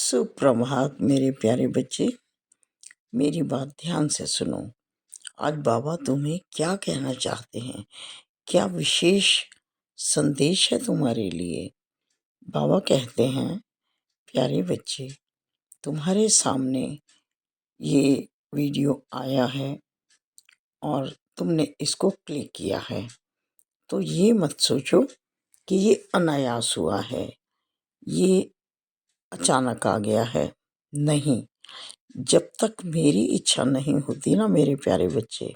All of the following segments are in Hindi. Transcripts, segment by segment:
सुप्रभात मेरे प्यारे बच्चे, मेरी बात ध्यान से सुनो। आज बाबा तुम्हें क्या कहना चाहते हैं, क्या विशेष संदेश है तुम्हारे लिए। बाबा कहते हैं, प्यारे बच्चे, तुम्हारे सामने ये वीडियो आया है और तुमने इसको क्लिक किया है, तो ये मत सोचो कि ये अनायास हुआ है, ये अचानक आ गया है। नहीं, जब तक मेरी इच्छा नहीं होती ना मेरे प्यारे बच्चे,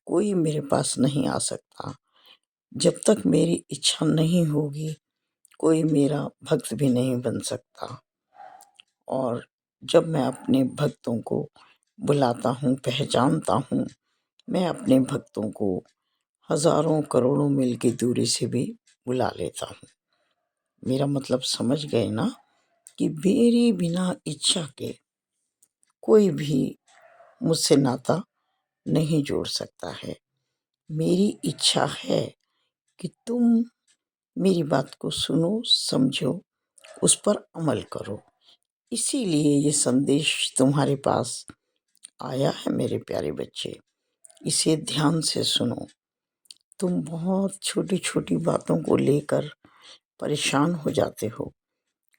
कोई मेरे पास नहीं आ सकता। जब तक मेरी इच्छा नहीं होगी, कोई मेरा भक्त भी नहीं बन सकता। और जब मैं अपने भक्तों को बुलाता हूँ, पहचानता हूँ, मैं अपने भक्तों को हजारों करोड़ों मील की दूरी से भी बुला लेता हूँ। मेरा मतलब समझ गए ना, कि मेरी बिना इच्छा के कोई भी मुझसे नाता नहीं जोड़ सकता है। मेरी इच्छा है कि तुम मेरी बात को सुनो, समझो, उस पर अमल करो। इसीलिए ये संदेश तुम्हारे पास आया है मेरे प्यारे बच्चे। इसे ध्यान से सुनो। तुम बहुत छोटी छोटी बातों को लेकर परेशान हो जाते हो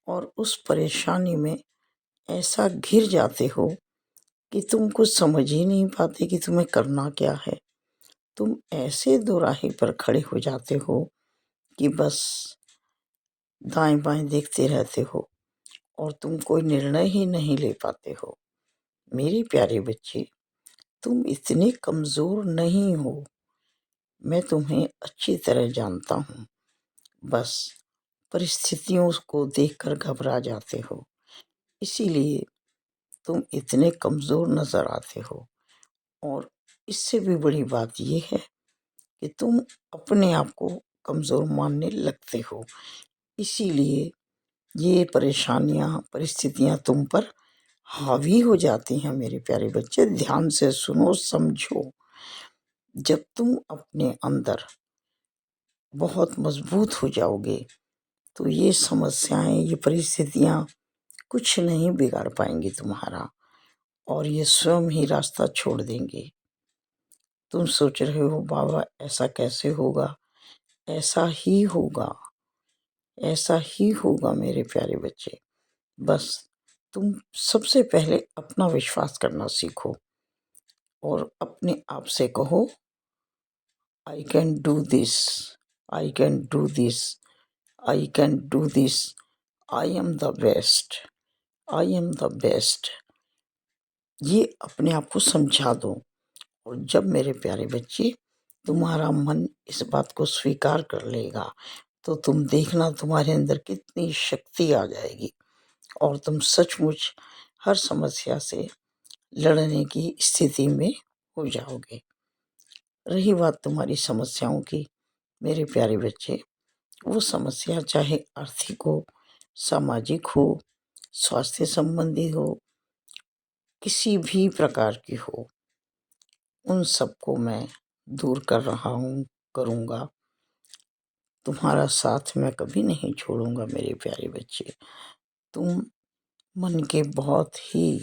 और उस परेशानी में ऐसा घिर जाते हो कि तुम कुछ समझ ही नहीं पाते कि तुम्हें करना क्या है। तुम ऐसे दोराहे पर खड़े हो जाते हो कि बस दाएं बाएं देखते रहते हो और तुम कोई निर्णय ही नहीं ले पाते हो। मेरे प्यारे बच्चे, तुम इतने कमज़ोर नहीं हो, मैं तुम्हें अच्छी तरह जानता हूँ। बस परिस्थितियों को देखकर घबरा जाते हो, इसीलिए तुम इतने कमज़ोर नज़र आते हो। और इससे भी बड़ी बात ये है कि तुम अपने आप को कमज़ोर मानने लगते हो, इसीलिए ये परेशानियाँ, परिस्थितियाँ तुम पर हावी हो जाती हैं। मेरे प्यारे बच्चे, ध्यान से सुनो, समझो। जब तुम अपने अंदर बहुत मजबूत हो जाओगे, तो ये समस्याएं, ये परिस्थितियाँ कुछ नहीं बिगाड़ पाएंगी तुम्हारा, और ये स्वयं ही रास्ता छोड़ देंगे। तुम सोच रहे हो, बाबा ऐसा कैसे होगा? ऐसा ही होगा, ऐसा ही होगा मेरे प्यारे बच्चे। बस तुम सबसे पहले अपना विश्वास करना सीखो और अपने आप से कहो, I can do this, I can do this, I can do this, I am the best, I am the best. ये अपने आप को समझा दो। और जब मेरे प्यारे बच्चे तुम्हारा मन इस बात को स्वीकार कर लेगा, तो तुम देखना तुम्हारे अंदर कितनी शक्ति आ जाएगी और तुम सचमुच हर समस्या से लड़ने की स्थिति में हो जाओगे। रही बात तुम्हारी समस्याओं की, मेरे प्यारे बच्चे, वो समस्या चाहे आर्थिक हो, सामाजिक हो, स्वास्थ्य संबंधी हो, किसी भी प्रकार की हो, उन सबको मैं दूर कर रहा हूँ, करूँगा। तुम्हारा साथ मैं कभी नहीं छोड़ूंगा मेरे प्यारे बच्चे। तुम मन के बहुत ही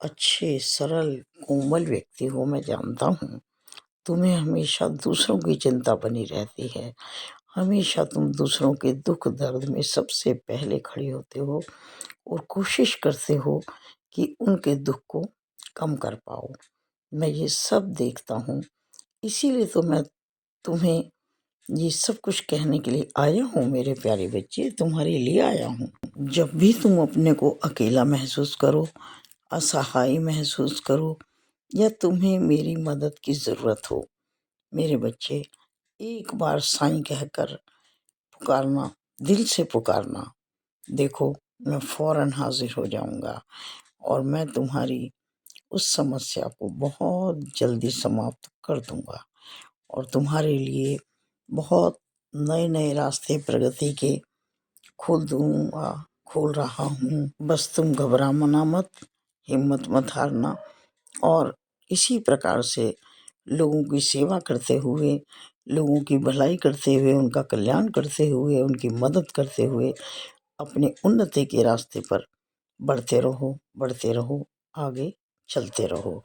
अच्छे, सरल, कोमल व्यक्ति हो, मैं जानता हूँ। तुम्हें हमेशा दूसरों की चिंता बनी रहती है। हमेशा तुम दूसरों के दुख दर्द में सबसे पहले खड़े होते हो और कोशिश करते हो कि उनके दुख को कम कर पाओ। मैं ये सब देखता हूँ, इसीलिए तो मैं तुम्हें ये सब कुछ कहने के लिए आया हूँ मेरे प्यारे बच्चे, तुम्हारे लिए आया हूँ। जब भी तुम अपने को अकेला महसूस करो, असहाय महसूस करो, या तुम्हें मेरी मदद की ज़रूरत हो, मेरे बच्चे, एक बार साईं कहकर पुकारना, दिल से पुकारना। देखो, मैं फ़ौरन हाजिर हो जाऊंगा और मैं तुम्हारी उस समस्या को बहुत जल्दी समाप्त कर दूंगा और तुम्हारे लिए बहुत नए नए रास्ते प्रगति के खोल दूंगा, खोल रहा हूँ। बस तुम घबराना मत, हिम्मत मत हारना, और इसी प्रकार से लोगों की सेवा करते हुए, लोगों की भलाई करते हुए, उनका कल्याण करते हुए, उनकी मदद करते हुए अपने उन्नति के रास्ते पर बढ़ते रहो, आगे चलते रहो।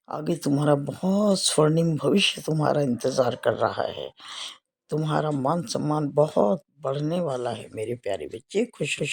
आगे तुम्हारा बहुत स्वर्णिम भविष्य तुम्हारा इंतज़ार कर रहा है। तुम्हारा मान-सम्मान बहुत बढ़ने वाला है मेरे प्यारे बच्चे। खुश